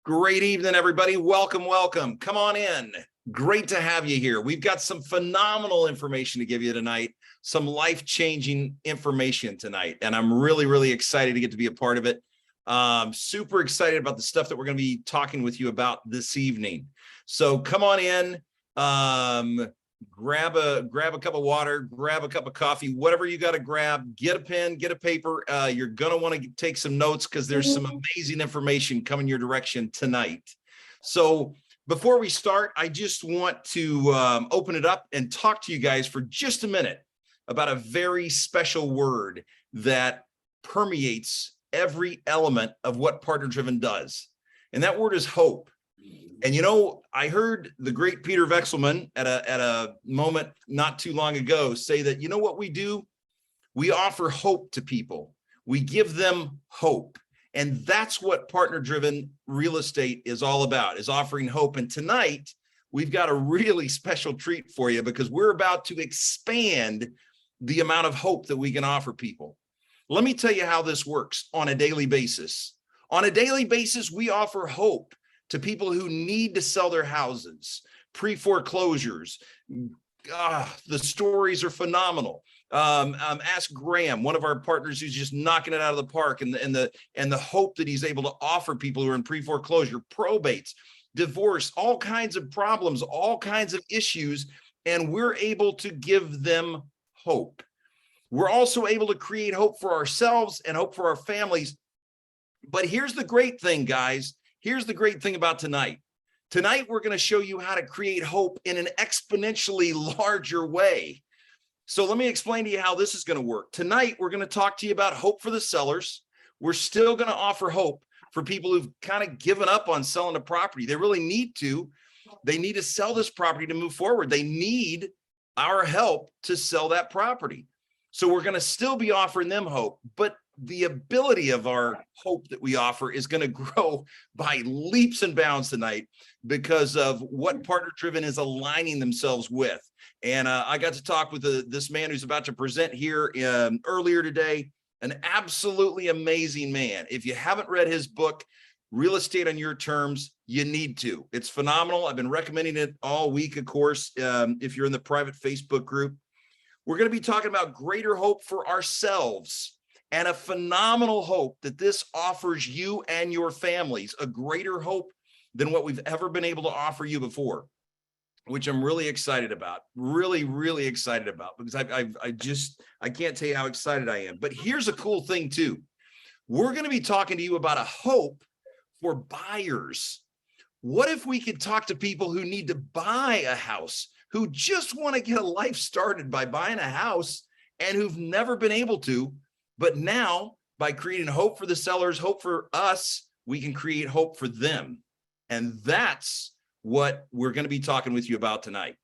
Great evening, everybody. Welcome, welcome. Come on in. Great to have you here. We've got some phenomenal information to give you tonight, some life-changing information tonight, and I'm really, really excited to get to be a part of it. Super excited about the stuff that we're going to be talking with you about this evening. So come on in, grab a cup of water, grab a cup of coffee, whatever you got to grab. Get a pen, get a paper. You're going to want to take some notes because there's some amazing information coming your direction tonight. So before we start, I just want to open it up and talk to you guys for just a minute about a very special word that permeates every element of what Partner Driven does. And that word is hope. And you know, I heard the great Peter Vekselman at a moment not too long ago say that, you know what we do? We offer hope to people. We give them hope. And that's what partner-driven real estate is all about, is offering hope. And tonight, we've got a really special treat for you because we're about to expand the amount of hope that we can offer people. Let me tell you how this works on a daily basis. On a daily basis, we offer hope to people who need to sell their houses, pre-foreclosures. The stories are phenomenal. Ask Graham, one of our partners who's just knocking it out of the park, and the hope that he's able to offer people who are in pre-foreclosure, probates, divorce, all kinds of problems, all kinds of issues, and we're able to give them hope. We're also able to create hope for ourselves and hope for our families. But here's the great thing, guys. Here's the great thing about tonight. Tonight, we're going to show you how to create hope in an exponentially larger way. So let me explain to you how this is going to work. Tonight, we're going to talk to you about hope for the sellers. We're still going to offer hope for people who've kind of given up on selling a property. They really need to. They need to sell this property to move forward. They need our help to sell that property. So we're going to still be offering them hope, but the ability of our hope that we offer is going to grow by leaps and bounds tonight because of what Partner Driven is aligning themselves with. And I got to talk with this man who's about to present here earlier today, an absolutely amazing man. If you haven't read his book, Real Estate on Your Terms, you need to. It's phenomenal. I've been recommending it all week, of course, if you're in the private Facebook group. We're going to be talking about greater hope for ourselves and a phenomenal hope that this offers you and your families, a greater hope than what we've ever been able to offer you before, which I'm really excited about, really, really excited about, because I can't tell you how excited I am. But here's a cool thing too. We're going to be talking to you about a hope for buyers. What if we could talk to people who need to buy a house, who just want to get a life started by buying a house and who've never been able to, but now by creating hope for the sellers, hope for us, we can create hope for them. And that's what we're going to be talking with you about tonight.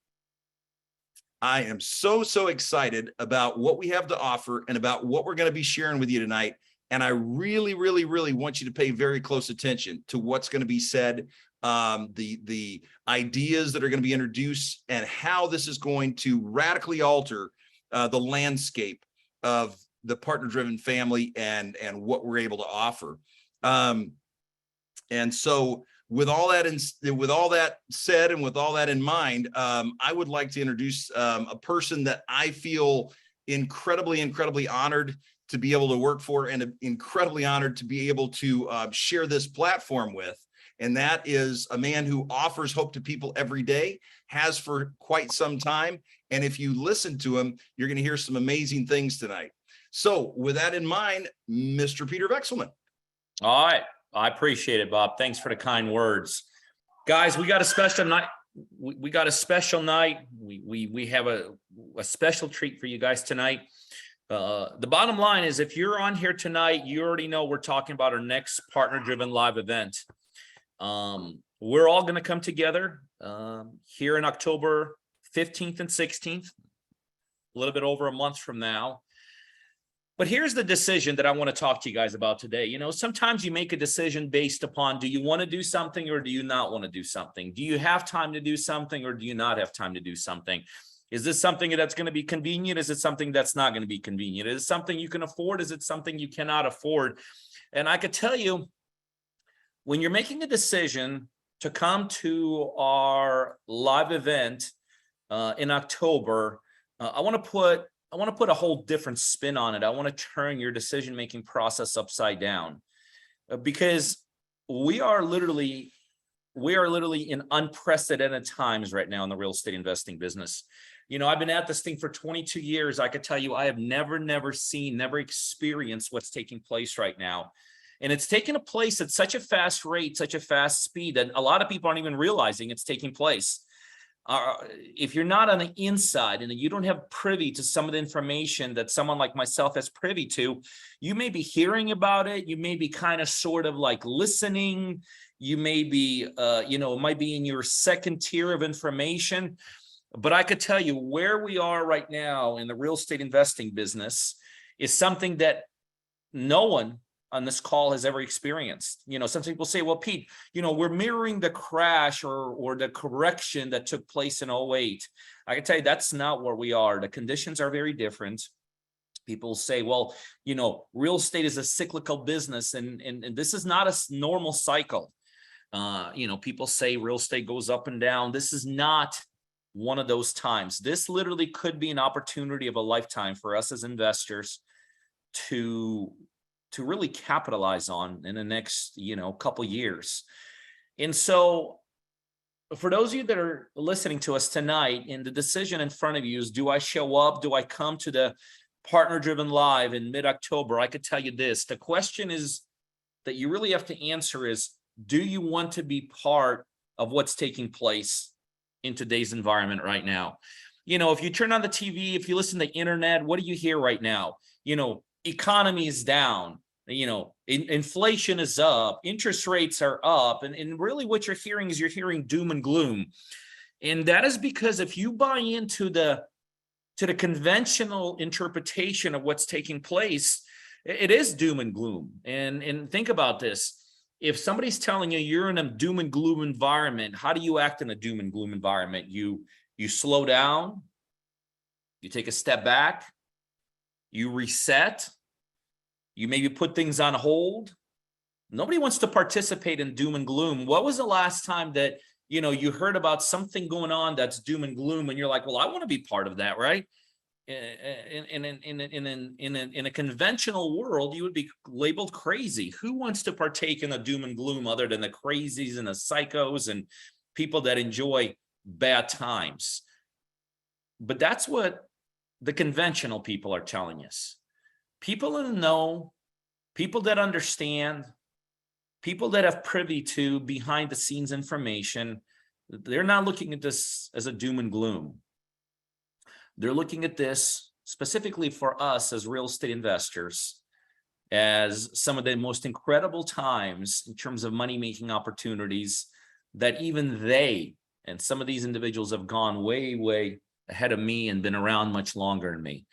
I am so excited about what we have to offer and about what we're going to be sharing with you tonight. And I really, really, really want you to pay very close attention to what's going to be said, the ideas that are going to be introduced, and how this is going to radically alter the landscape of the partner-driven family and what we're able to offer. And so with all that said, and with all that in mind, I would like to introduce a person that I feel incredibly honored to be able to work for, and incredibly honored to be able to share this platform with. And that is a man who offers hope to people every day, has for quite some time. And if you listen to him, you're going to hear some amazing things tonight. So with that in mind, Mr. Peter Vekselman. All right. I appreciate it, Bob. Thanks for the kind words. Guys, we got a special night. We got a special night. We have a special treat for you guys tonight. The bottom line is, if you're on here tonight, you already know we're talking about our next partner-driven live event. We're all going to come together here in October 15th and 16th, a little bit over a month from now. But here's the decision that I want to talk to you guys about today. You know, sometimes you make a decision based upon, do you want to do something or do you not want to do something? Do you have time to do something or do you not have time to do something? Is this something that's going to be convenient? Is it something that's not going to be convenient? Is it something you can afford? Is it something you cannot afford? And I could tell you, when you're making a decision to come to our live event in October, I want to put a whole different spin on it. I want to turn your decision-making process upside down, because we are literally in unprecedented times right now in the real estate investing business. You know, I've been at this thing for 22 years. I could tell you, I have never experienced what's taking place right now. And it's taking place at such a fast rate, such a fast speed that a lot of people aren't even realizing it's taking place. If you're not on the inside and you don't have privy to some of the information that someone like myself has privy to, you may be hearing about it. You may be kind of sort of like listening. You may be, it might be in your second tier of information. But I could tell you where we are right now in the real estate investing business is something that no one on this call has ever experienced. You know, some people say, well, Pete, we're mirroring the crash or the correction that took place in 2008. I can tell you that's not where we are. The conditions are very different. People say, well, real estate is a cyclical business, and this is not a normal cycle. People say real estate goes up and down. This is not one of those times. This literally could be an opportunity of a lifetime for us as investors to really capitalize on in the next, couple years. And so for those of you that are listening to us tonight, and the decision in front of you is, do I show up? Do I come to the Partner Driven Live in mid-October? I could tell you this. The question is that you really have to answer is, do you want to be part of what's taking place in today's environment right now? If you turn on the TV, if you listen to the internet, what do you hear right now? Economy is down, inflation is up, interest rates are up. And really what you're hearing doom and gloom. And that is because if you buy into the conventional interpretation of what's taking place, it is doom and gloom. And think about this. If somebody's telling you you're in a doom and gloom environment, how do you act in a doom and gloom environment? You slow down, you take a step back, you reset, you maybe put things on hold. Nobody wants to participate in doom and gloom. What was the last time that you heard about something going on that's doom and gloom, and you're like, well, I want to be part of that, right? In a conventional world, you would be labeled crazy. Who wants to partake in the doom and gloom other than the crazies and the psychos and people that enjoy bad times? But that's what the conventional people are telling us. People in the know, people that understand, people that have privy to behind the scenes information, they're not looking at this as a doom and gloom. They're looking at this specifically for us as real estate investors as some of the most incredible times in terms of money-making opportunities that even they and some of these individuals have gone way, way ahead of me and been around much longer than me.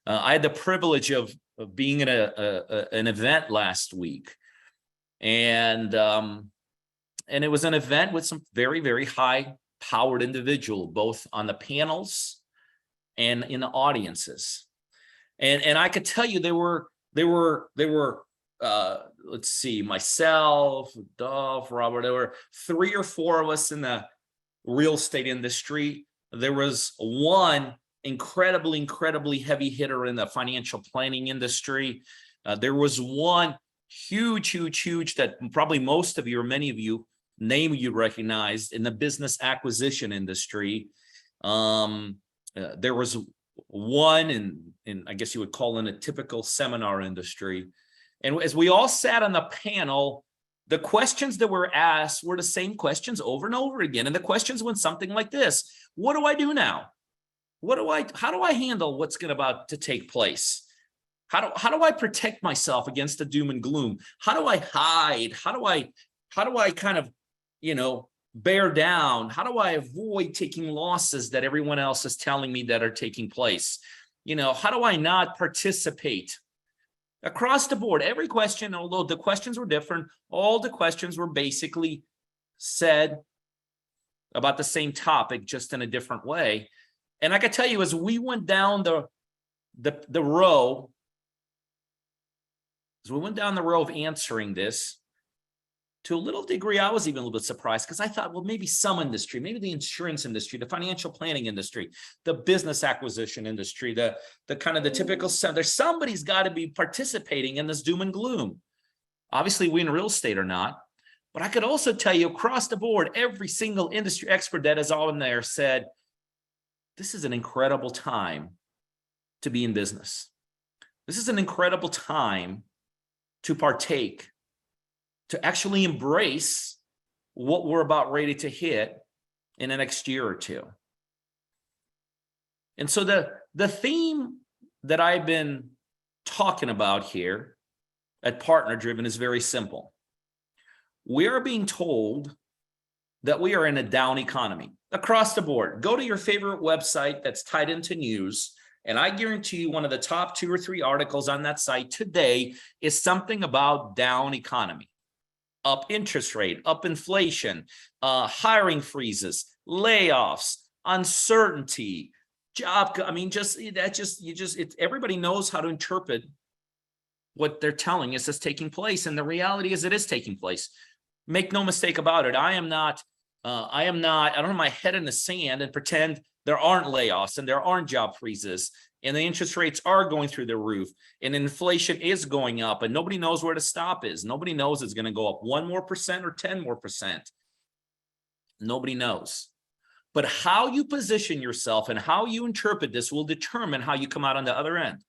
I had the privilege of being at an event last week, and it was an event with some very, very high-powered individual, both on the panels and in the audiences. And I could tell you there were let's see, myself, Dov, Robert, there were 3 or 4 of us in the real estate industry. There was one incredibly heavy hitter in the financial planning industry. There was one huge that probably most of you or many of you name you recognized in the business acquisition industry. There was one in I guess you would call in a typical seminar industry. And as we all sat on the panel, the questions that were asked were the same questions over and over again. And the questions went something like this: what do I do now? How do I handle what's about to take place? How do I protect myself against the doom and gloom? How do I hide? How do I kind of, bear down? How do I avoid taking losses that everyone else is telling me that are taking place? How do I not participate? Across the board, every question, although the questions were different, all the questions were basically said about the same topic, just in a different way. And I can tell you, as we went down the row, of answering this, to a little degree, I was even a little bit surprised because I thought, well, maybe some industry, maybe the insurance industry, the financial planning industry, the business acquisition industry, the kind of the typical, there's somebody's got to be participating in this doom and gloom. Obviously, we in real estate are not. But I could also tell you across the board, every single industry expert that is on there said, this is an incredible time to be in business. This is an incredible time to partake, to actually embrace what we're about ready to hit in the next year or two. And so the theme that I've been talking about here at Partner Driven is very simple. We are being told that we are in a down economy across the board. Go to your favorite website that's tied into news, and I guarantee you one of the top 2 or 3 articles on that site today is something about down economy, up interest rate, up inflation, hiring freezes, layoffs, uncertainty, job. I mean, everybody knows how to interpret what they're telling us is taking place, and the reality is it is taking place. Make no mistake about it. I don't have my head in the sand and pretend there aren't layoffs and there aren't job freezes and the interest rates are going through the roof and inflation is going up and nobody knows where the stop is. Nobody knows it's going to go up 1% more or 10% more. Nobody knows. But how you position yourself and how you interpret this will determine how you come out on the other end.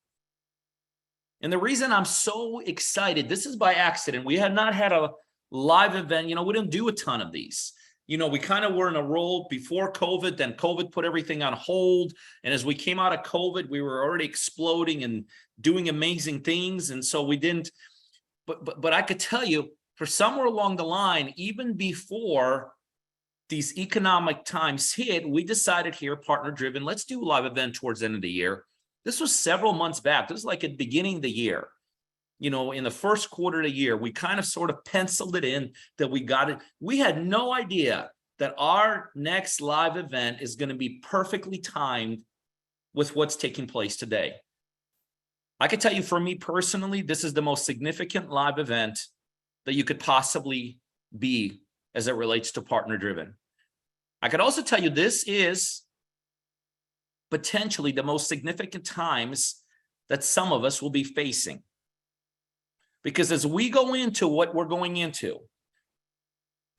And the reason I'm so excited, this is by accident. We had not had a live event. We didn't do a ton of these. We kind of were in a role before COVID, then COVID put everything on hold. And as we came out of COVID, we were already exploding and doing amazing things. And so we didn't, but I could tell you for somewhere along the line, even before these economic times hit, we decided here, Partner Driven, let's do a live event towards the end of the year. This was several months back. This was like at the beginning of the year. In the first quarter of the year, we kind of sort of penciled it in that we got it. We had no idea that our next live event is going to be perfectly timed with what's taking place today. I can tell you for me personally, this is the most significant live event that you could possibly be as it relates to Partner Driven. I could also tell you this is potentially the most significant times that some of us will be facing. Because as we go into what we're going into,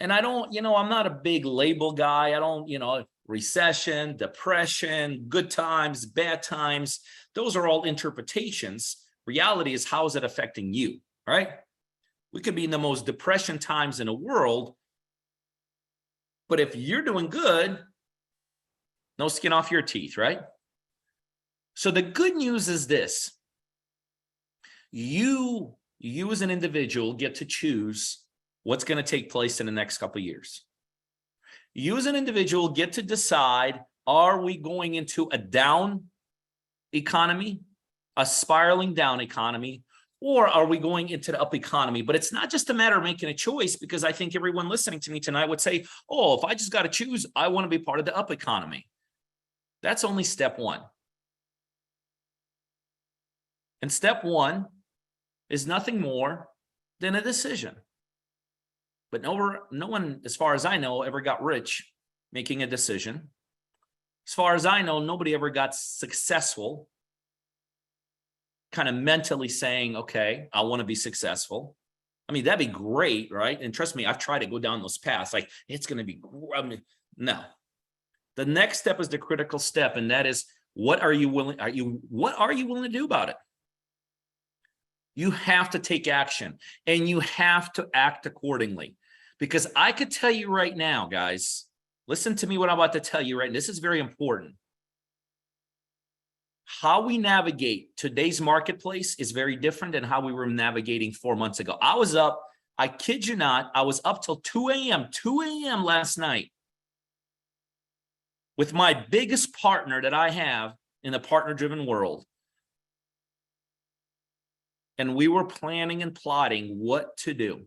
and I don't, I'm not a big label guy. I don't, recession, depression, good times, bad times. Those are all interpretations. Reality is, how is it affecting you, right? We could be in the most depression times in the world, but if you're doing good, no skin off your teeth, right? So the good news is this. You as an individual get to choose what's going to take place in the next couple of years. You as an individual get to decide, are we going into a down economy, a spiraling down economy, or are we going into the up economy? But it's not just a matter of making a choice, because I think everyone listening to me tonight would say, oh, if I just got to choose, I want to be part of the up economy. That's only step one. And step one is nothing more than a decision. But no one, as far as I know, ever got rich making a decision. As far as I know, nobody ever got successful kind of mentally saying, okay, I want to be successful. I mean, that'd be great, right? And trust me, I've tried to go down those paths. Like, it's going to be, no. The next step is the critical step. And that is, what are you willing to do about it? You have to take action and you have to act accordingly. Because I could tell you right now, guys, listen to me what I'm about to tell you right now. This is very important. How we navigate today's marketplace is very different than how we were navigating 4 months ago. I was up, I kid you not, I was up till 2 a.m. last night with my biggest partner that I have in the partner-driven world. And we were planning and plotting what to do,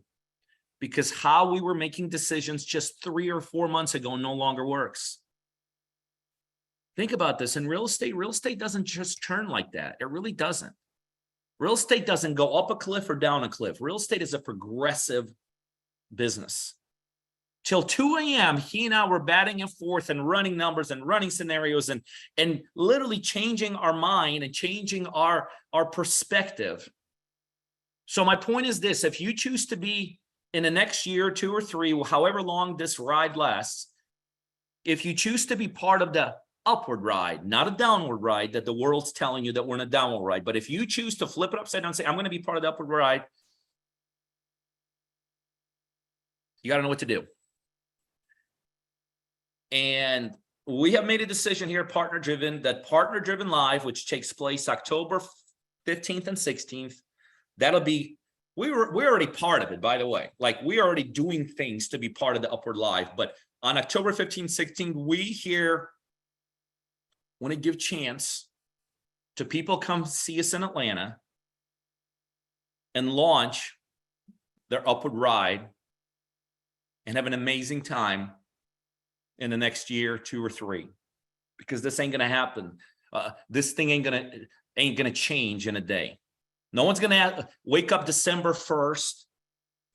because how we were making decisions just 3 or 4 months ago no longer works. Think about this. In real estate doesn't just turn like that. It really doesn't. Real estate doesn't go up a cliff or down a cliff. Real estate is a progressive business. Till 2 a.m., he and I were batting and forth and running numbers and running scenarios and literally changing our mind and changing our perspective. So my point is this: if you choose to be in the next year, 2 or 3, however long this ride lasts, if you choose to be part of the upward ride, not a downward ride that the world's telling you that we're in a downward ride, but if you choose to flip it upside down and say, I'm going to be part of the upward ride, you got to know what to do. And we have made a decision here, Partner Driven, that Partner Driven Live, which takes place October 15th and 16th, that'll be, we're already part of it, by the way. Like, we're already doing things to be part of the Upward Live. But on October 15th, 16th, we here want to give chance to people come see us in Atlanta and launch their Upward Ride and have an amazing time in the next year, 2 or 3, because this ain't gonna happen. This thing ain't gonna change in a day. No one's gonna wake up December 1st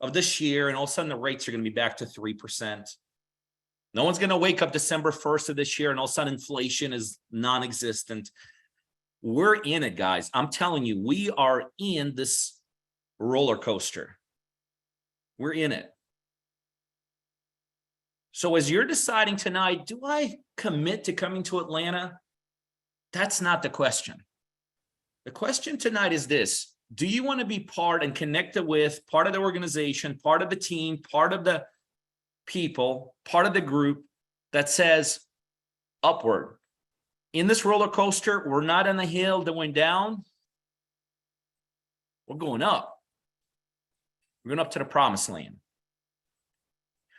of this year and all of a sudden the rates are gonna be back to 3%. No one's gonna wake up December 1st of this year and all of a sudden inflation is non-existent. We're in it, guys. I'm telling you, we are in this roller coaster. We're in it. So as you're deciding tonight, do I commit to coming to Atlanta? That's not the question. The question tonight is this: do you want to be part and connected with part of the organization, part of the team, part of the people, part of the group that says upward? In this roller coaster, we're not on the hill that went down. We're going up. We're going up to the promised land.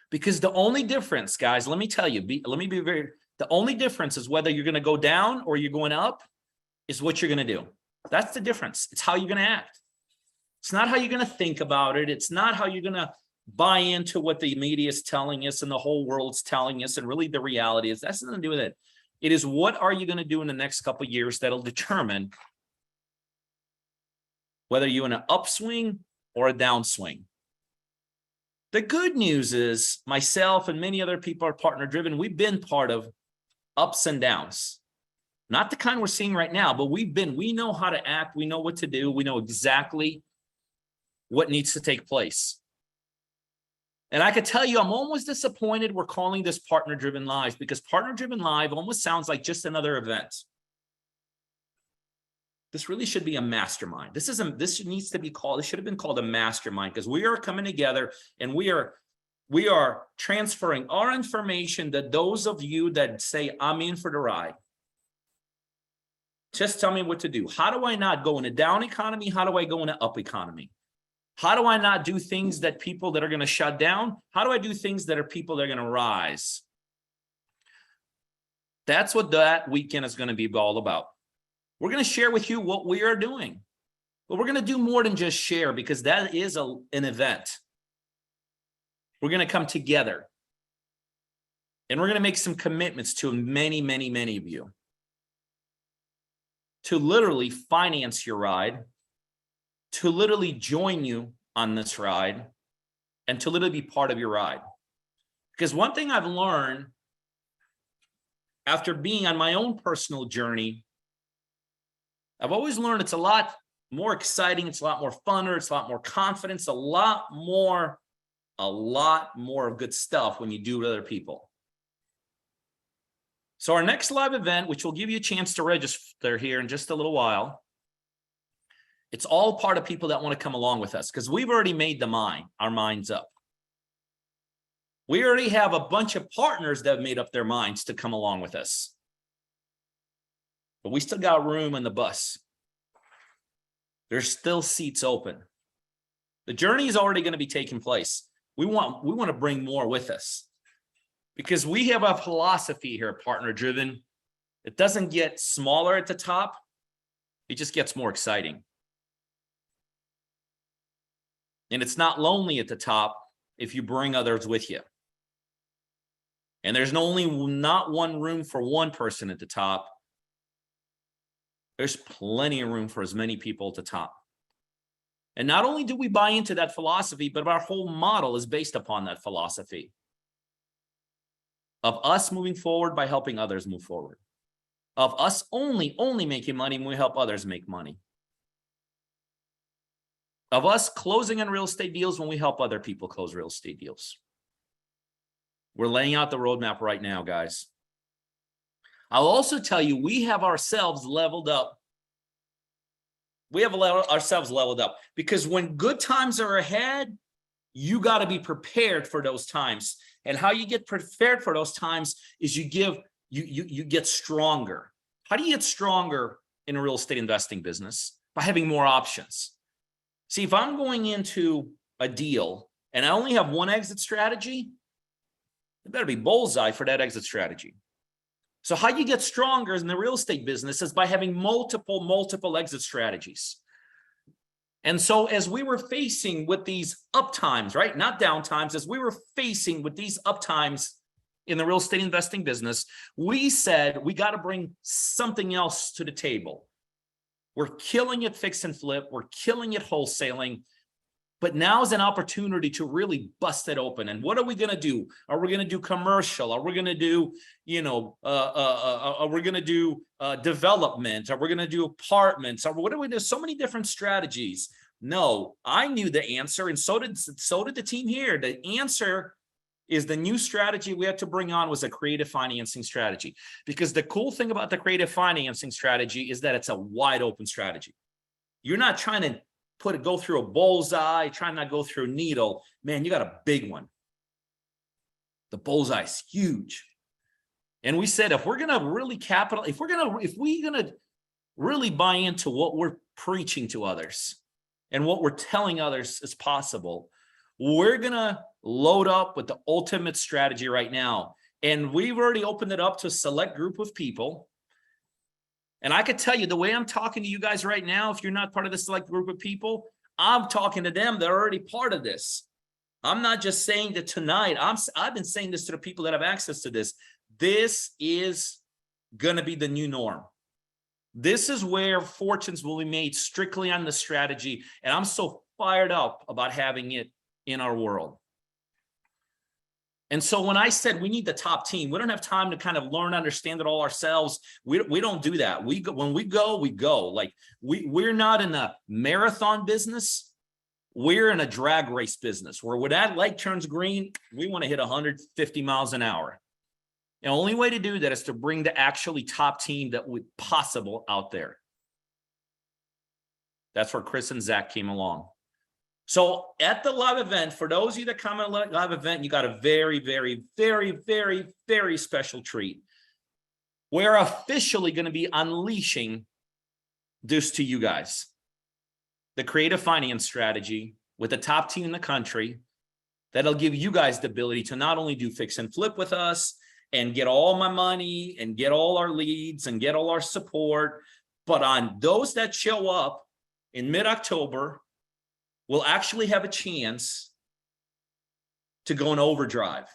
Because the only difference, guys, let me tell you, the only difference is whether you're going to go down or you're going up is what you're going to do. That's the difference. It's how you're going to act. It's not how you're going to think about it. It's not how you're going to buy into what the media is telling us and the whole world's telling us. And really the reality is that's nothing to do with it. It is what are you going to do in the next couple of years that'll determine whether you're in an upswing or a downswing. The good news is myself and many other people are partner driven. We've been part of ups and downs, not the kind we're seeing right now, but we know how to act. We know what to do. We know exactly what needs to take place. And I could tell you, I'm almost disappointed we're calling this Partner Driven Live, because Partner Driven Live almost sounds like just another event. This really should be a mastermind. This needs to be called, this should have been called a mastermind, because we are coming together and we are transferring our information to those of you that say, I'm in for the ride. Just tell me what to do. How do I not go in a down economy? How do I go in an up economy? How do I not do things that people that are going to shut down? How do I do things that are people that are going to rise? That's what that weekend is going to be all about. We're going to share with you what we are doing, but we're going to do more than just share, because that is an event. We're going to come together and we're going to make some commitments to many, many, many of you to literally finance your ride, to literally join you on this ride, and to literally be part of your ride. Because one thing I've learned after being on my own personal journey, I've always learned it's a lot more exciting. It's a lot more funner. It's a lot more confidence, a lot more of good stuff when you do it with other people. So our next live event, which will give you a chance to register here in just a little while, it's all part of people that want to come along with us, because we've already made our minds up. We already have a bunch of partners that have made up their minds to come along with us. But we still got room in the bus. There's still seats open. The journey is already going to be taking place. We want to bring more with us, because we have a philosophy here, Partner Driven. It doesn't get smaller at the top. It just gets more exciting. And it's not lonely at the top if you bring others with you. And there's not one room for one person at the top. There's plenty of room for as many people at the top. And not only do we buy into that philosophy, but our whole model is based upon that philosophy of us moving forward by helping others move forward, of us only making money when we help others make money, of us closing on real estate deals when we help other people close real estate deals. We're laying out the roadmap right now, guys. I'll also tell you, we have ourselves leveled up. We have ourselves leveled up because when good times are ahead, you got to be prepared for those times. And how you get prepared for those times is you get stronger. How do you get stronger in a real estate investing business? By having more options. See, if I'm going into a deal and I only have one exit strategy, it better be bullseye for that exit strategy. So how you get stronger in the real estate business is by having multiple exit strategies. And so as we were facing with these up times, right? Not down times, as we were facing with these up times in the real estate investing business, we said, we got to bring something else to the table. We're killing it fix and flip. We're killing it wholesaling. But now is an opportunity to really bust it open. And what are we going to do? Are we going to do commercial? Are we going to do, are we going to do development? Are we going to do apartments? What do we do? So many different strategies. No, I knew the answer, and so did the team here. The answer is the new strategy we had to bring on was a creative financing strategy. Because the cool thing about the creative financing strategy is that it's a wide open strategy. You're not trying to go through a bullseye, trying not to go through a needle. Man, you got a big one. The bullseye is huge. And we said, if we're going to really if we're going to really buy into what we're preaching to others and what we're telling others is possible, we're going to load up with the ultimate strategy right now. And we've already opened it up to a select group of people. And I could tell you the way I'm talking to you guys right now, if you're not part of this select group of people, I'm talking to them. They're already part of this. I'm not just saying that tonight. I've been saying this to the people that have access to this. This is going to be the new norm. This is where fortunes will be made strictly on the strategy. And I'm so fired up about having it in our world. And so when I said we need the top team, we don't have time to kind of learn, understand it all ourselves. We don't do that. When we go. Like we're not in a marathon business. We're in a drag race business where when that light turns green, we want to hit 150 miles an hour. The only way to do that is to bring the actually top team that would possible out there. That's where Chris and Zach came along. So at the live event, for those of you that come at a live event, you got a very, very, very, very, very special treat. We're officially going to be unleashing this to you guys. The creative finance strategy with the top team in the country that'll give you guys the ability to not only do fix and flip with us and get all my money and get all our leads and get all our support, but on those that show up in mid-October, we'll actually have a chance to go in overdrive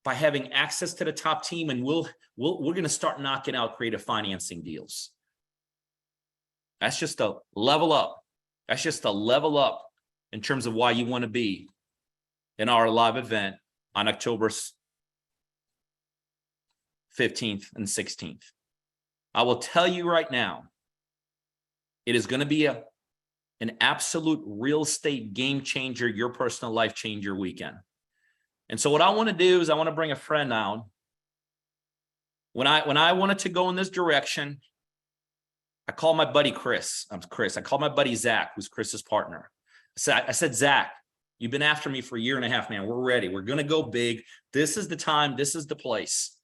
by having access to the top team, and we're going to start knocking out creative financing deals. That's just a level up. That's just a level up in terms of why you want to be in our live event on October 15th and 16th. I will tell you right now, it is going to be an absolute real estate game changer, your personal life changer weekend. And so what I want to do is I want to bring a friend out. When I wanted to go in this direction, I called my buddy Chris. I called my buddy Zach, who's Chris's partner. I said, Zach, you've been after me for a year and a half, man. We're ready. We're going to go big. This is the time. This is the place.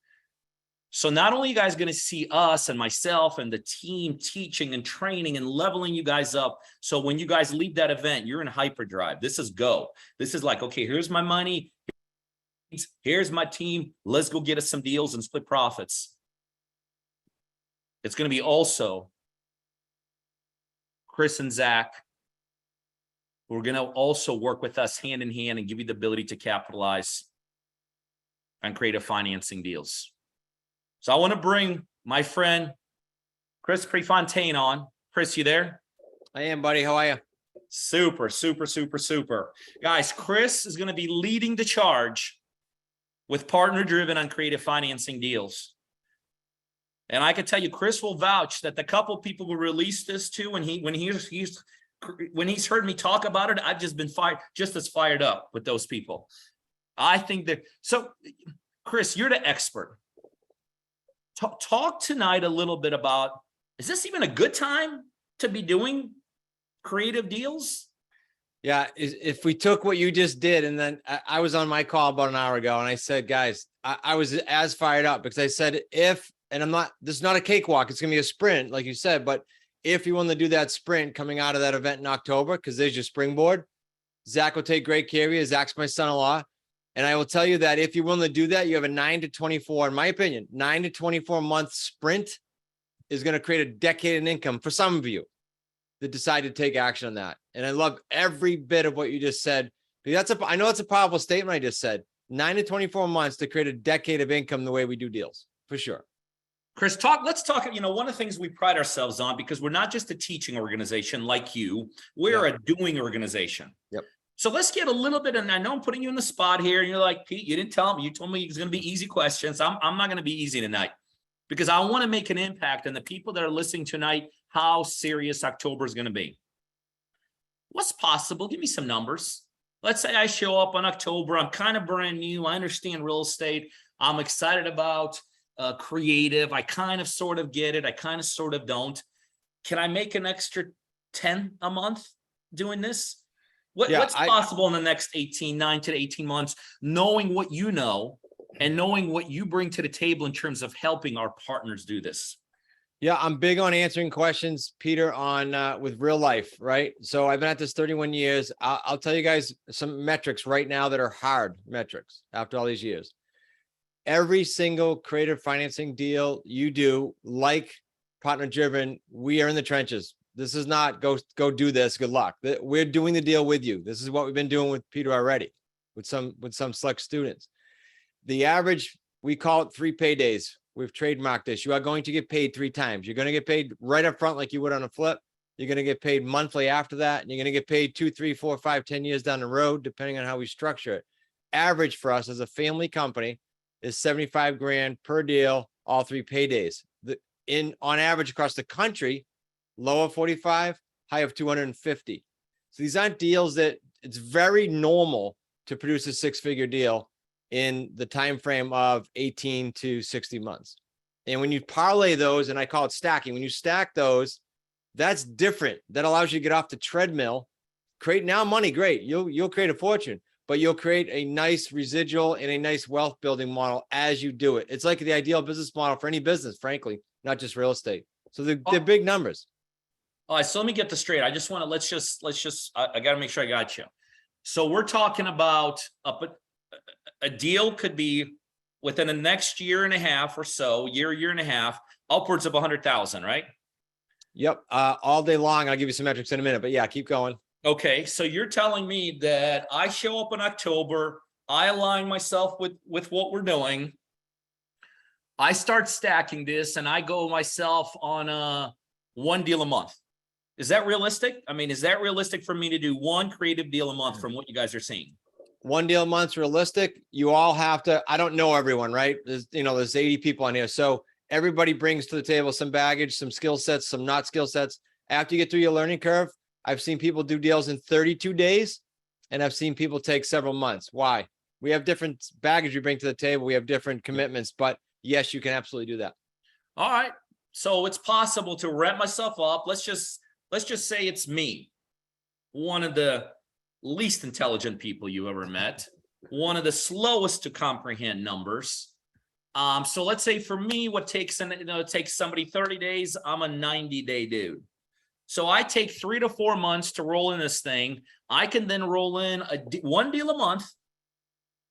So not only are you guys going to see us and myself and the team teaching and training and leveling you guys up. So when you guys leave that event, you're in hyperdrive. This is go. This is like, okay, here's my money. Here's my team. Let's go get us some deals and split profits. It's going to be also Chris and Zach, who are going to also work with us hand in hand and give you the ability to capitalize on creative financing deals. So I want to bring my friend, Chris Prefontaine on. Chris, you there? I am, buddy. How are you? Super, super, super, super. Guys, Chris is going to be leading the charge with Partner Driven on creative financing deals. And I can tell you, Chris will vouch that the couple people who released this to, when he's heard me talk about it, I've just been just as fired up with those people. I think that, so Chris, you're the expert. Talk tonight a little bit about, is this even a good time to be doing creative deals? Yeah, if we took what you just did, and then I was on my call about an hour ago, and I said, guys, I was as fired up because I said, and this is not a cakewalk, it's gonna be a sprint, like you said, but if you want to do that sprint coming out of that event in October, because there's your springboard, Zach will take great care of you. Zach's my son-in-law. And I will tell you that if you're willing to do that, you have a 9 to 24, in my opinion, 9 to 24 month sprint is going to create a decade in income for some of you that decide to take action on that. And I love every bit of what you just said. Because I know it's a powerful statement I just said. 9 to 24 months to create a decade of income the way we do deals, for sure. Chris, let's talk, one of the things we pride ourselves on, because we're not just a teaching organization like you, we're a doing organization. Yep. So let's get a little bit, and I know I'm putting you in the spot here, and you're like, Pete, you didn't tell me, you told me it was going to be easy questions. I'm not going to be easy tonight, because I want to make an impact on the people that are listening tonight, how serious October is going to be. What's possible? Give me some numbers. Let's say I show up on October, I'm kind of brand new, I understand real estate, I'm excited about creative, I kind of sort of get it, I kind of sort of don't. Can I make an extra 10 a month doing this? What's possible in the next 9 to 18 months, knowing what you know and knowing what you bring to the table in terms of helping our partners do this? Yeah, I'm big on answering questions, Peter, on with real life, right? So I've been at this 31 years. I'll tell you guys some metrics right now that are hard metrics after all these years. Every single creative financing deal you do, like Partner Driven, we are in the trenches. This is not go do this. Good luck. We're doing the deal with you. This is what we've been doing with Peter already, with some select students. The average, we call it 3 paydays. We've trademarked this. You are going to get paid 3 times. You're going to get paid right up front like you would on a flip. You're going to get paid monthly after that. And you're going to get paid 2, 3, 4, 5, 10 years down the road, depending on how we structure it. Average for us as a family company is 75 grand per deal, all 3 paydays. On average across the country, low of 45, high of 250. So these aren't deals that it's very normal to produce a 6-figure deal in the time frame of 18 to 60 months. And when you parlay those, and I call it stacking, when you stack those, that's different. That allows you to get off the treadmill, create now money, great. You'll create a fortune, but you'll create a nice residual and a nice wealth building model as you do it. It's like the ideal business model for any business, frankly, not just real estate. So they're big numbers. All right, so let me get this straight. I just want to, let's just, I got to make sure I got you. So we're talking about a deal could be within the next year and a half or so, year and a half, upwards of 100,000, right? Yep. All day long. I'll give you some metrics in a minute, but yeah, keep going. Okay. So you're telling me that I show up in October, I align myself with what we're doing. I start stacking this and I go myself on 1 deal a month. Is that realistic? I mean, is that realistic for me to do 1 creative deal a month from what you guys are seeing? 1 deal a month's realistic. You all have to, I don't know everyone, right? There's 80 people on here. So everybody brings to the table some baggage, some skill sets, some not skill sets. After you get through your learning curve, I've seen people do deals in 32 days and I've seen people take several months. Why? We have different baggage we bring to the table. We have different commitments, but yes, you can absolutely do that. All right. So it's possible to wrap myself up. Let's just say it's me, one of the least intelligent people you ever met, one of the slowest to comprehend numbers. So let's say for me, what takes it takes somebody 30 days. I'm a 90-day dude. So I take 3 to 4 months to roll in this thing. I can then roll in 1 deal a month.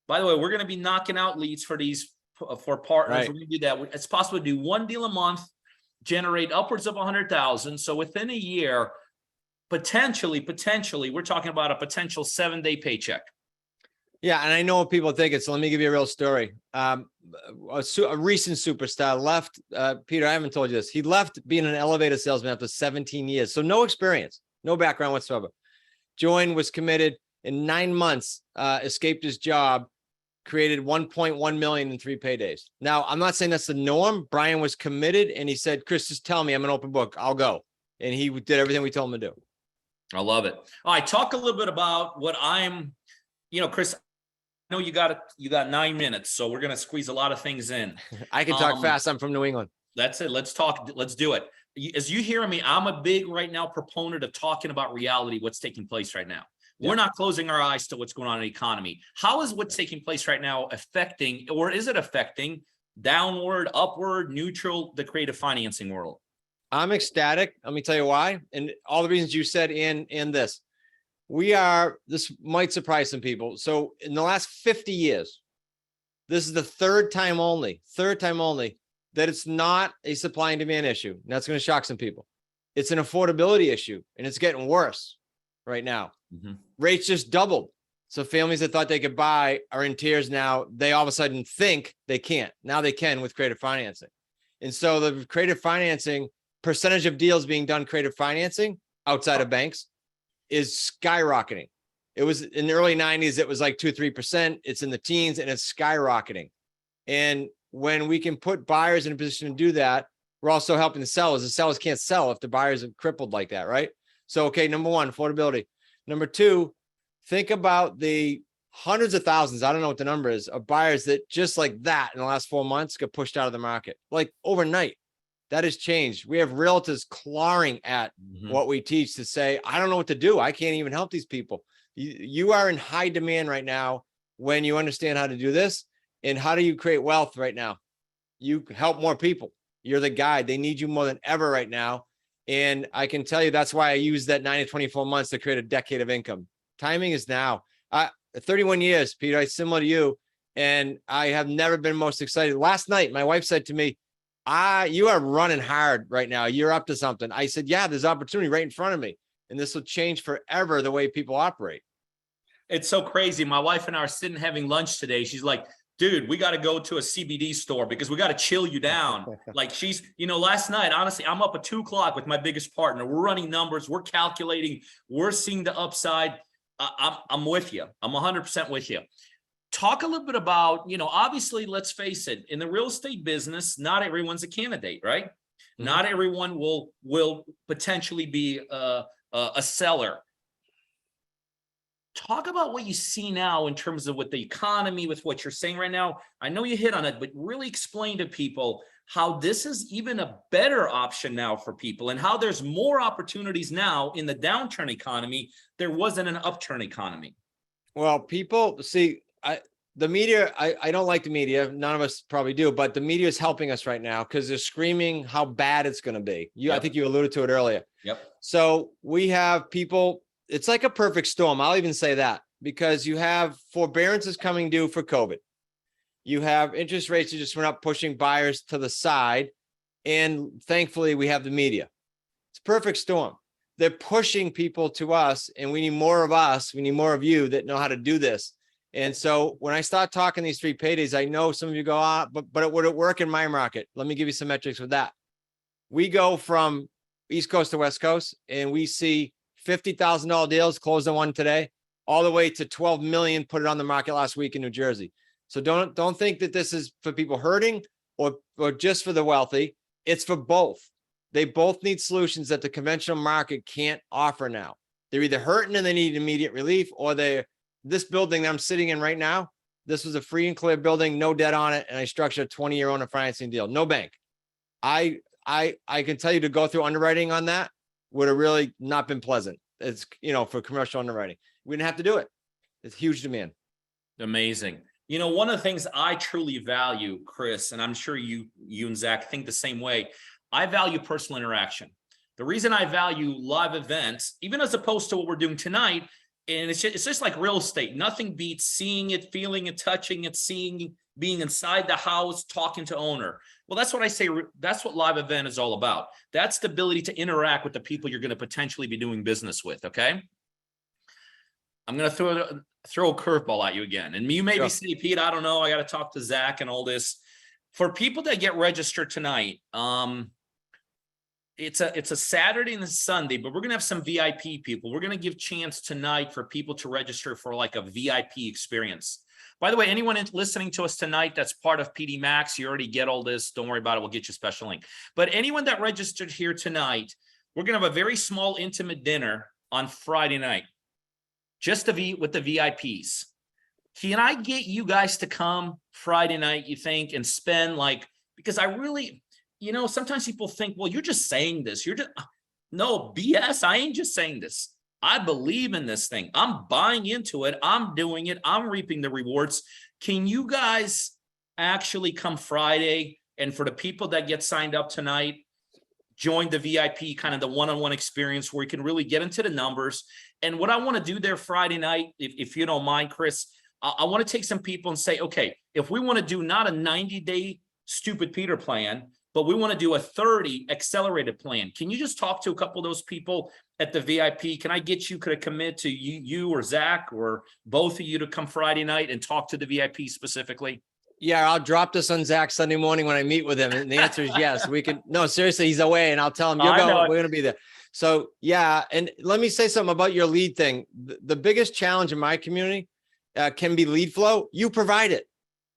By the way, we're going to be knocking out leads for partners. Right. We're going to do that. It's possible to do 1 deal a month, generate upwards of 100,000. So within a year, potentially, we're talking about a potential 7-day paycheck. Yeah, and I know what people think. So let me give you a real story. A recent superstar left. Peter, I haven't told you this. He left being an elevator salesman after 17 years. So no experience, no background whatsoever. joined, was committed in 9 months, escaped his job, created 1.1 million in 3 paydays. Now, I'm not saying that's the norm. Brian was committed and he said, Chris, just tell me, I'm an open book. I'll go. And he did everything we told him to do. I love it. All right, talk a little bit about what I'm, Chris, I know you got 9 minutes, so we're going to squeeze a lot of things in. I can talk fast. I'm from New England. That's it. Let's talk. Let's do it. As you hear me, I'm a big right now proponent of talking about reality, what's taking place right now. Yeah. We're not closing our eyes to what's going on in the economy. How is what's taking place right now affecting, or is it affecting downward, upward, neutral, the creative financing world? I'm ecstatic. Let me tell you why. And all the reasons you said in this. This might surprise some people. So in the last 50 years, this is the third time only that it's not a supply and demand issue. And that's going to shock some people. It's an affordability issue, and it's getting worse right now. Mm-hmm. Rates just doubled. So families that thought they could buy are in tears now. They all of a sudden think they can't. Now they can with creative financing. And so the creative financing percentage of deals being done creative financing outside of banks is skyrocketing. It was in the early 90s, it was like 2-3%. It's in the teens and it's skyrocketing. And when we can put buyers in a position to do that, we're also helping the sellers. The sellers can't sell if the buyers are crippled like that, right? So, okay, number one, affordability. Number two, think about the hundreds of thousands, I don't know what the number is, of buyers that just like that in the last 4 months got pushed out of the market, like overnight. That has changed. We have realtors clawing at what we teach to say, I don't know what to do. I can't even help these people. You are in high demand right now when you understand how to do this. And how do you create wealth right now? You help more people. You're the guide. They need you more than ever right now. And I can tell you that's why I use that 9 to 24 months to create a decade of income. Timing is now. 31 years, Peter, I'm similar to you. And I have never been most excited. Last night, my wife said to me, you are running hard right now. You're up to something. I said, yeah, there's opportunity right in front of me. And this will change forever the way people operate. It's so crazy. My wife and I are sitting having lunch today. She's like, dude, we got to go to a CBD store because we got to chill you down. Like she's, last night, honestly, I'm up at 2:00 with my biggest partner. We're running numbers. We're calculating. We're seeing the upside. I'm with you. I'm 100% with you. Talk a little bit about, obviously, let's face it, in the real estate business, not everyone's a candidate, right? Mm-hmm. Not everyone will potentially be a seller. Talk about what you see now in terms of with the economy, with what you're saying right now. I know you hit on it, but really explain to people how this is even a better option now for people and how there's more opportunities now in the downturn economy. There wasn't an upturn economy. Well, people see, the media, I don't like the media. None of us probably do, but the media is helping us right now because they're screaming how bad it's going to be. I think you alluded to it earlier. Yep. So we have people, it's like a perfect storm. I'll even say that because you have forbearances coming due for COVID. You have interest rates that just went up, pushing buyers to the side. And thankfully we have the media. It's a perfect storm. They're pushing people to us and we need more of us. We need more of you that know how to do this. And so when I start talking these 3 paydays, I know some of you go, but would it work in my market? Let me give you some metrics with that. We go from East Coast to West Coast and we see $50,000 deals closed on one today, all the way to 12 million put it on the market last week in New Jersey. So don't think that this is for people hurting or just for the wealthy. It's for both. They both need solutions that the conventional market can't offer now. They're either hurting and they need immediate relief, or this building that I'm sitting in right now, this was a free and clear building, no debt on it, and I structured a 20-year owner financing deal, no bank. I can tell you to go through underwriting on that would have really not been pleasant. It's, for commercial underwriting. We didn't have to do it. It's huge demand. Amazing. One of the things I truly value, Chris, and I'm sure you and Zach think the same way, I value personal interaction. The reason I value live events, even as opposed to what we're doing tonight, and it's just like real estate. Nothing beats seeing it, feeling it, touching it, being inside the house, talking to owner. Well, that's what I say. That's what live event is all about. That's the ability to interact with the people you're going to potentially be doing business with. Okay. I'm going to throw a curveball at you again. And you maybe say, Pete, I don't know. I got to talk to Zach and all this. For people that get registered tonight, it's a Saturday and a Sunday, but we're gonna have some VIP people. We're gonna give chance tonight for people to register for like a VIP experience. By the way, anyone listening to us tonight that's part of PD Max, you already get all this. Don't worry about it. We'll get you a special link. But anyone that registered here tonight, we're gonna have a very small, intimate dinner on Friday night, just with the VIPs. Can I get you guys to come Friday night, you think, and spend like, because I really, sometimes people think, well, you're just saying this. No, BS. I ain't just saying this. I believe in this thing. I'm buying into it. I'm doing it. I'm reaping the rewards. Can you guys actually come Friday? And for the people that get signed up tonight, join the VIP, kind of the one-on-one experience where you can really get into the numbers. And what I want to do there Friday night, if you don't mind, Chris, I want to take some people and say, okay, if we want to do not a 90-day stupid Peter plan, but we want to do a 30 accelerated plan. Can you just talk to a couple of those people at the VIP? Can I get you, could I commit to you or Zach or both of you to come Friday night and talk to the VIP specifically? Yeah, I'll drop this on Zach Sunday morning when I meet with him. And the answer is yes. We can. No, seriously, he's away, and I'll tell him you're going. We're going to be there. So yeah, and let me say something about your lead thing. The biggest challenge in my community can be lead flow. You provide it,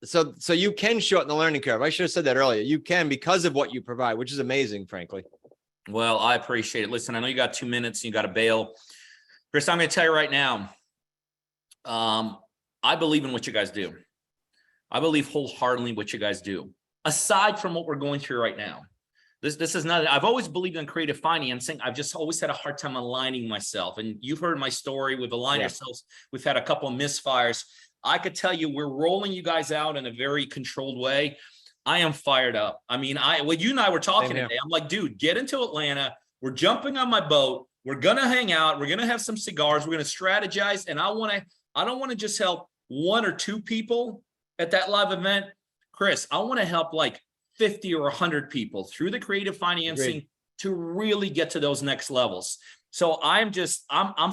so you can shorten the learning curve. I should have said that earlier. You can because of what you provide, which is amazing, frankly. Well, I appreciate it. Listen, I know you got 2 minutes. And you got to bail, Chris. I'm going to tell you right now. I believe in what you guys do. I believe wholeheartedly what you guys do. Aside from what we're going through right now, this is not. I've always believed in creative financing. I've just always had a hard time aligning myself. And you've heard my story. We've aligned ourselves. We've had a couple of misfires. I could tell you, we're rolling you guys out in a very controlled way. I am fired up. I mean, you and I were talking today. I'm like, dude, get into Atlanta. We're jumping on my boat. We're gonna hang out. We're gonna have some cigars. We're gonna strategize. And I don't want to just help 1 or 2 people at that live event. Chris, I want to help like 50 or 100 people through the creative financing to really get to those next levels. So I'm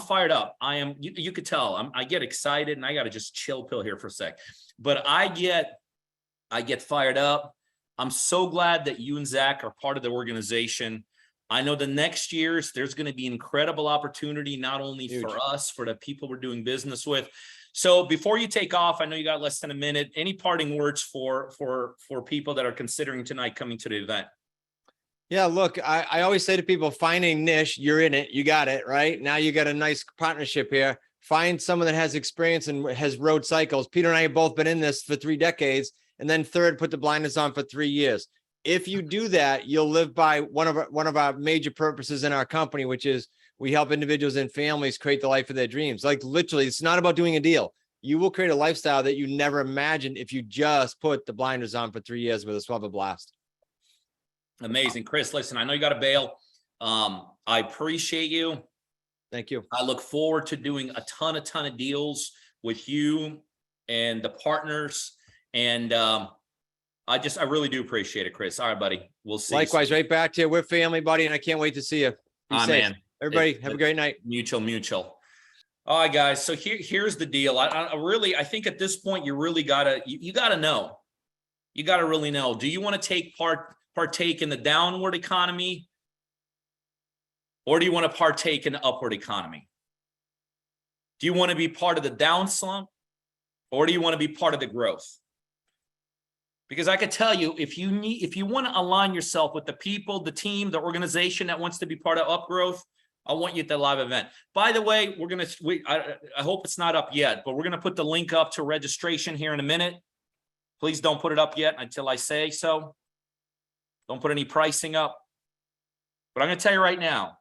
fired up. I am, you could tell I get excited, and I got to just chill pill here for a sec, but I get fired up. I'm so glad that you and Zach are part of the organization. I know the next years, there's going to be incredible opportunity, not only for us, for the people we're doing business with. So before you take off, I know you got less than a minute. Any parting words for people that are considering tonight coming to the event? Yeah, look, I always say to people, find a niche, you're in it, you got it, right? Now you got a nice partnership here. Find someone that has experience and has rode cycles. Peter and I have both been in this for 3 decades. And then third, put the blinders on for 3 years. If you do that, you'll live by one of our major purposes in our company, which is we help individuals and families create the life of their dreams. Like literally, it's not about doing a deal. You will create a lifestyle that you never imagined if you just put the blinders on for 3 years with us. We'll have a blast. Amazing. Chris, listen, I know you got to bail. I appreciate you. Thank you. I look forward to doing a ton of deals with you and the partners. And I really do appreciate it, Chris. All right, buddy. We'll see. Likewise, right back to you. We're family, buddy, and I can't wait to see you. Be safe. Man. Everybody, have a great night. Mutual. All right, guys. So here's the deal. I think at this point, you really gotta know. You gotta really know. Do you want to partake in the downward economy, or do you want to partake in the upward economy? Do you want to be part of the down slump, or do you want to be part of the growth? Because I could tell you, if you want to align yourself with the people, the team, the organization that wants to be part of upgrowth, I want you at the live event. By the way, I hope it's not up yet, but we're going to put the link up to registration here in a minute. Please don't put it up yet until I say so. Don't put any pricing up. But I'm going to tell you right now,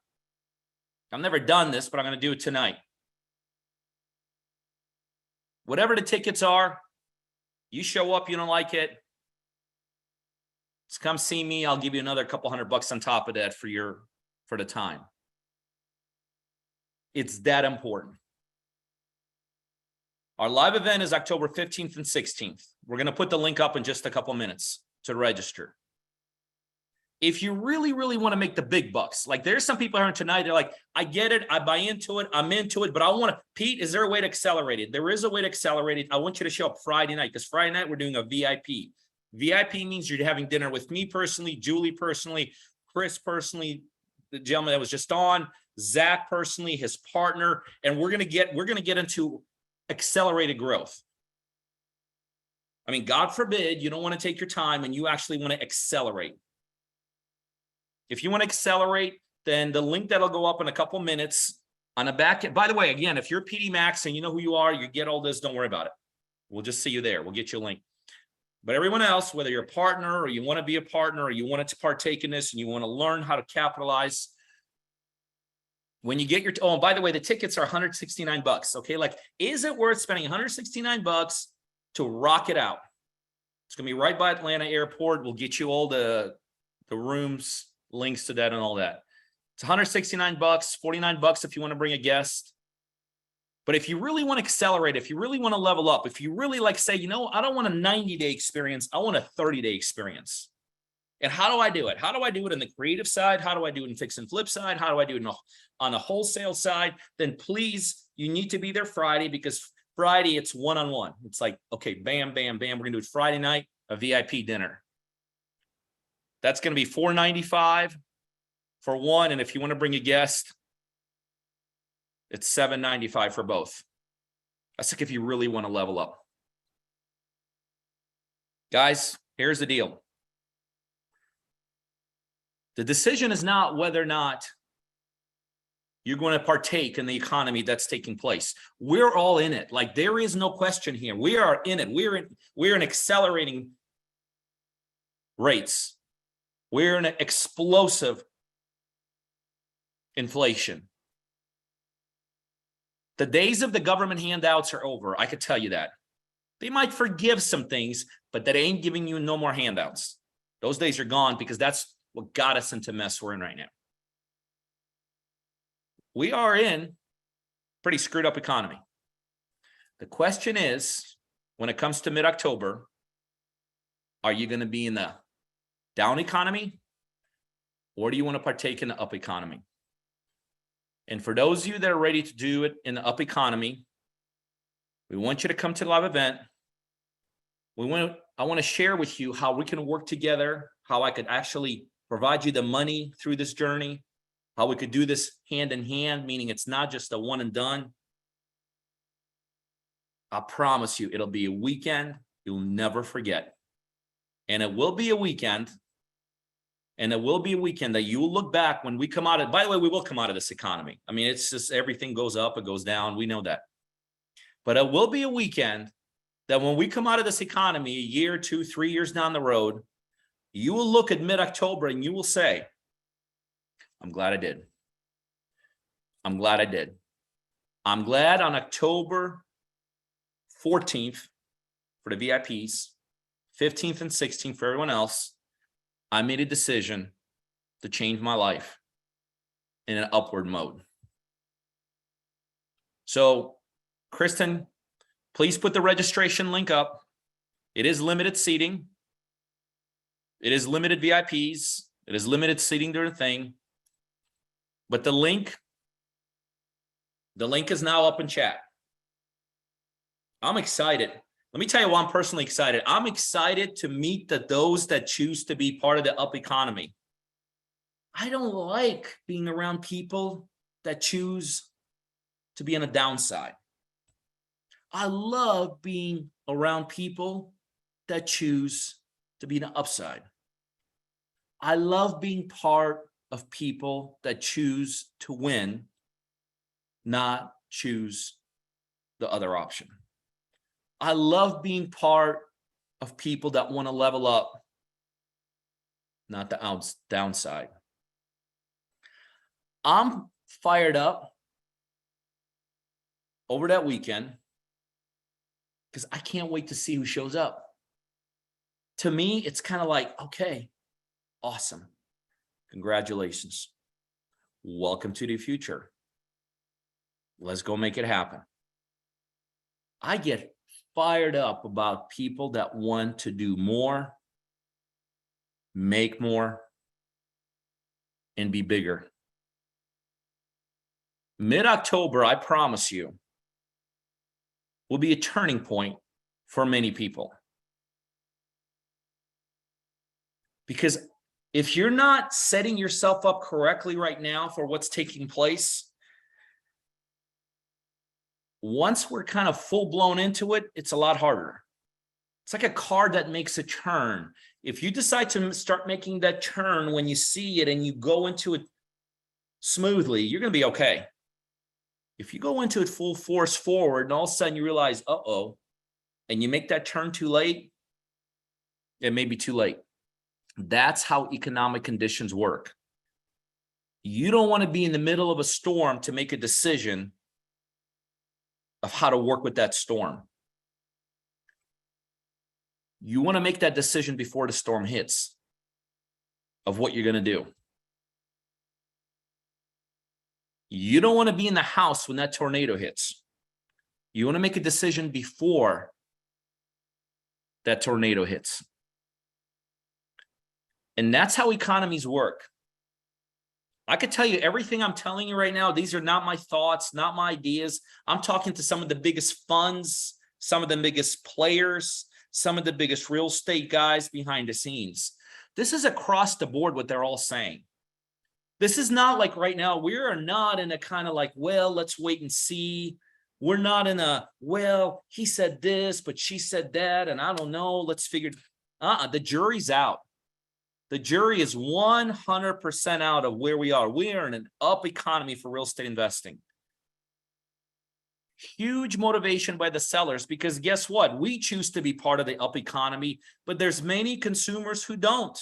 I've never done this, but I'm going to do it tonight. Whatever the tickets are, you show up, you don't like it, just come see me. I'll give you another couple $100 on top of that for the time. It's that important. Our live event is October 15th and 16th. We're going to put the link up in just a couple minutes to register. If you really, really want to make the big bucks, like there's some people here tonight, they're like, I get it, I buy into it, I'm into it, but I want to, Pete, is there a way to accelerate it? There is a way to accelerate it. I want you to show up Friday night, because Friday night we're doing a VIP. VIP means you're having dinner with me personally, Julie personally, Chris personally, the gentleman that was just on, Zach personally, his partner, and we're gonna get into accelerated growth. I mean, God forbid you don't want to take your time and you actually want to accelerate. If you want to accelerate, then the link that'll go up in a couple minutes on the back end. By the way, again, if you're PD Max and you know who you are, you get all this, don't worry about it. We'll just see you there. We'll get you a link. But everyone else, whether you're a partner or you want to be a partner or you want to partake in this and you want to learn how to capitalize, when you get your, oh, and by the way, the tickets are $169. Okay. Like, is it worth spending $169 to rock it out? It's going to be right by Atlanta Airport. We'll get you all the rooms, links to that and all that. It's $169, $49 if you want to bring a guest. But if you really want to accelerate, if you really want to level up, if you really like say, you know, I don't want a 90-day experience, I want a 30-day experience. And how do I do it? How do I do it in the creative side? How do I do it in fix and flip side? How do I do it on the wholesale side? Then please, you need to be there Friday, because Friday it's one-on-one. It's like, okay, bam, bam, bam. We're gonna do it Friday night, a VIP dinner. That's gonna be $495 for one. And if you want to bring a guest, it's $795 for both. That's like if you really want to level up. Guys, here's the deal. The decision is not whether or not you're going to partake in the economy that's taking place. We're all in it. Like, there is no question here. We are in it. We're in accelerating rates. We're in an explosive inflation. The days of the government handouts are over. I could tell you that. They might forgive some things, but that ain't giving you no more handouts. Those days are gone, because that's what got us into mess we're in right now. We are in pretty screwed up economy. The question is, when it comes to mid-October, are you going to be in the down economy, or do you want to partake in the up economy? And for those of you that are ready to do it in the up economy, we want you to come to the live event. I want to share with you how we can work together, how I could actually provide you the money through this journey, how we could do this hand in hand, meaning it's not just a one and done. I promise you, it'll be a weekend you'll never forget. And it will be a weekend. And it will be a weekend that you will look back when we come out of, by the way, we will come out of this economy. I mean, it's just everything goes up, it goes down. We know that. But it will be a weekend that when we come out of this economy, a year, 2, 3 years down the road, you will look at mid-October and you will say, I'm glad I did. I'm glad I did. I'm glad on October 14th for the VIPs, 15th and 16th for everyone else, I made a decision to change my life in an upward mode. So, Kristen, please put the registration link up. It is limited seating. It is limited VIPs. It is limited seating during the thing. But the link is now up in chat. I'm excited. Let me tell you why I'm personally excited. I'm excited to meet those that choose to be part of the up economy. I don't like being around people that choose to be on the downside. I love being around people that choose to be on the upside. I love being part of people that choose to win, not choose the other option. I love being part of people that want to level up, not the downside. I'm fired up over that weekend because I can't wait to see who shows up. To me, it's kind of like, okay, awesome. Congratulations. Welcome to the future. Let's go make it happen. I get fired up about people that want to do more, make more, and be bigger. Mid-October, I promise you, will be a turning point for many people. Because If you're not setting yourself up correctly right now for what's taking place, once we're kind of full blown into it, it's a lot harder. It's like a car that makes a turn. If you decide to start making that turn when you see it and you go into it smoothly, you're going to be okay. If you go into it full force forward and all of a sudden you realize, uh-oh, and you make that turn too late, it may be too late. That's how economic conditions work. You don't want to be in the middle of a storm to make a decision of how to work with that storm. You want to make that decision before the storm hits of what you're going to do. You don't want to be in the house when that tornado hits. You want to make a decision before that tornado hits. And that's how economies work. I could tell you everything I'm telling you right now. These are not my thoughts, not my ideas. I'm talking to some of the biggest funds, some of the biggest players, some of the biggest real estate guys behind the scenes. This is across the board what they're all saying. This is not like right now, we are not in a kind of like, well, let's wait and see. We're not in a, well, he said this, but she said that, and I don't know, let's figure. The jury's out. The jury is 100% out of where we are. We are in an up economy for real estate investing. Huge motivation by the sellers, because guess what? We choose to be part of the up economy, but there's many consumers who don't.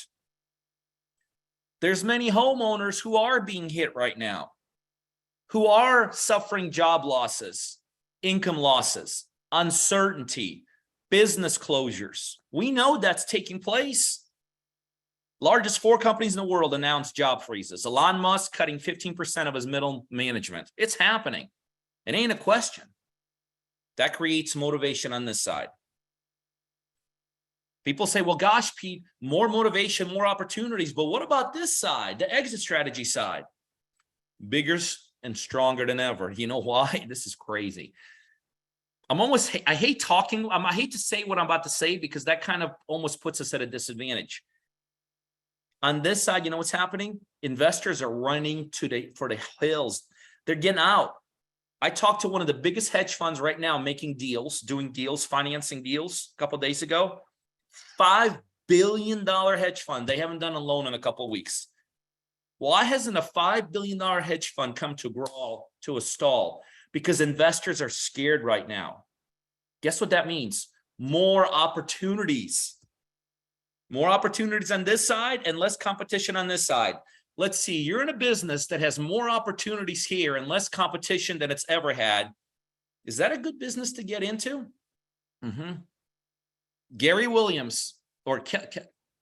There's many homeowners who are being hit right now, who are suffering job losses, income losses, uncertainty, business closures. We know that's taking place. Largest 4 companies in the world announced job freezes. Elon Musk cutting 15% of his middle management. It's happening. It ain't a question. That creates motivation on this side. People say, well, gosh, Pete, more motivation, more opportunities. But what about this side, the exit strategy side? Bigger and stronger than ever. You know why? This is crazy. I hate talking. I hate to say what I'm about to say because that kind of almost puts us at a disadvantage. On this side, you know what's happening? Investors are running for the hills. They're getting out. I talked to one of the biggest hedge funds right now making deals, doing deals, financing deals a couple of days ago. $5 billion hedge fund. They haven't done a loan in a couple of weeks. Why hasn't a $5 billion hedge fund come to a stall? Because investors are scared right now. Guess what that means? More opportunities. More opportunities on this side and less competition on this side. Let's see, you're in a business that has more opportunities here and less competition than it's ever had. Is that a good business to get into? Gary Williams, or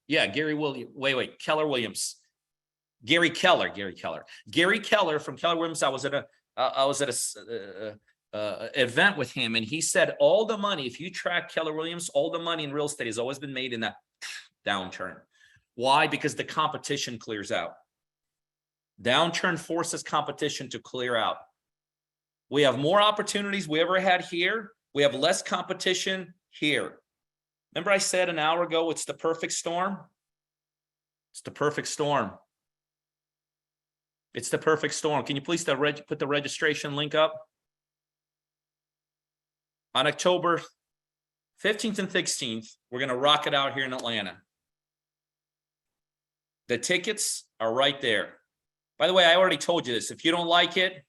Gary Williams. Wait, Keller Williams. Gary Keller from Keller Williams. I was at a event with him, and he said all the money, if you track Keller Williams, all the money in real estate has always been made in that downturn. Why? Because the competition clears out. Downturn forces competition to clear out. We have more opportunities we ever had here. We have less competition here. Remember I said an hour ago, it's the perfect storm? It's the perfect storm. It's the perfect storm. Can you please put the registration link up? On October 15th and 16th, we're going to rock it out here in Atlanta. The tickets are right there. By the way, I already told you this. If you don't like it,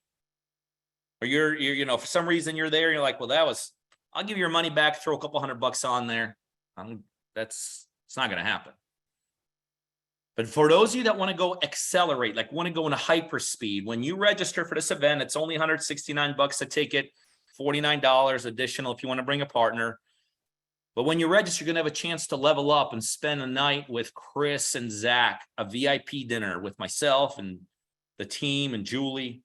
or you're for some reason you're there, you're like, well, I'll give you your money back, throw a couple $100 on there. It's not going to happen. But for those of you that want to go accelerate, like want to go into hyperspeed, when you register for this event, it's only $169 a ticket, $49 additional if you want to bring a partner. But when you register, you're going to have a chance to level up and spend a night with Chris and Zach, a VIP dinner with myself and the team and Julie.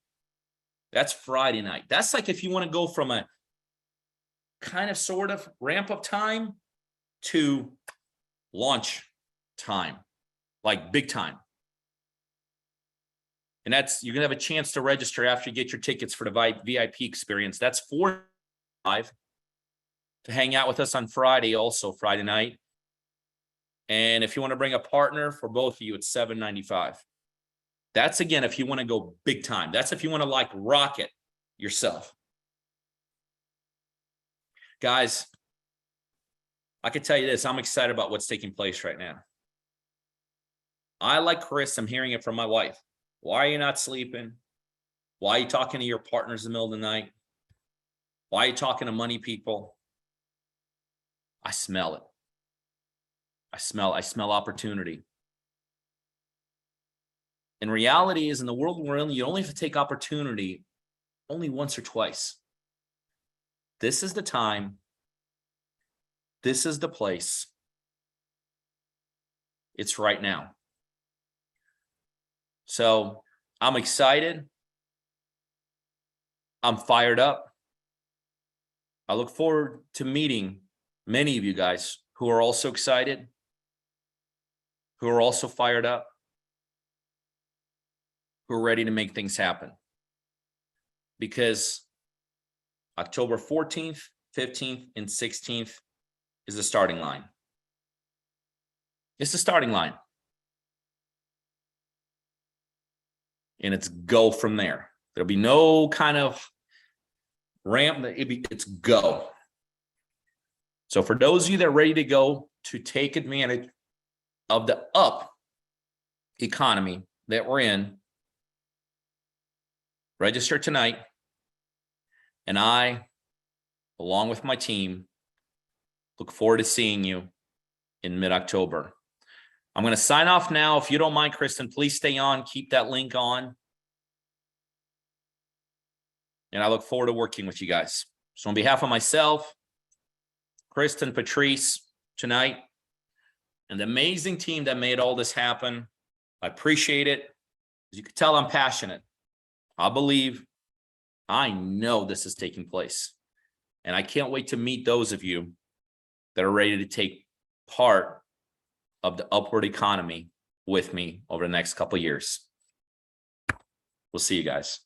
That's Friday night. That's like if you want to go from a kind of sort of ramp up time to launch time, like big time. And you're going to have a chance to register after you get your tickets for the VIP experience. That's $45 to hang out with us on Friday, also Friday night. And if you want to bring a partner for both of you, it's $795. That's again, if you want to go big time. That's if you want to like rocket yourself. Guys, I can tell you this, I'm excited about what's taking place right now. I, like Chris, I'm hearing it from my wife. Why are you not sleeping? Why are you talking to your partners in the middle of the night? Why are you talking to money people? I smell it. I smell opportunity. And reality is, in the world we're in, you only have to take opportunity only once or twice. This is the time. This is the place. It's right now. So I'm excited. I'm fired up. I look forward to meeting many of you guys who are also excited, who are also fired up, who are ready to make things happen. Because October 14th, 15th, and 16th is the starting line. It's the starting line. And it's go from there. There'll be no kind of ramp. It's go. So for those of you that are ready to go to take advantage of the up economy that we're in, register tonight. And I, along with my team, look forward to seeing you in mid-October. I'm going to sign off now. If you don't mind, Kristen, please stay on. Keep that link on. And I look forward to working with you guys. So on behalf of myself, Kristen, Patrice, tonight, and the amazing team that made all this happen, I appreciate it. As you can tell, I'm passionate. I believe, I know this is taking place. And I can't wait to meet those of you that are ready to take part of the upward economy with me over the next couple of years. We'll see you guys.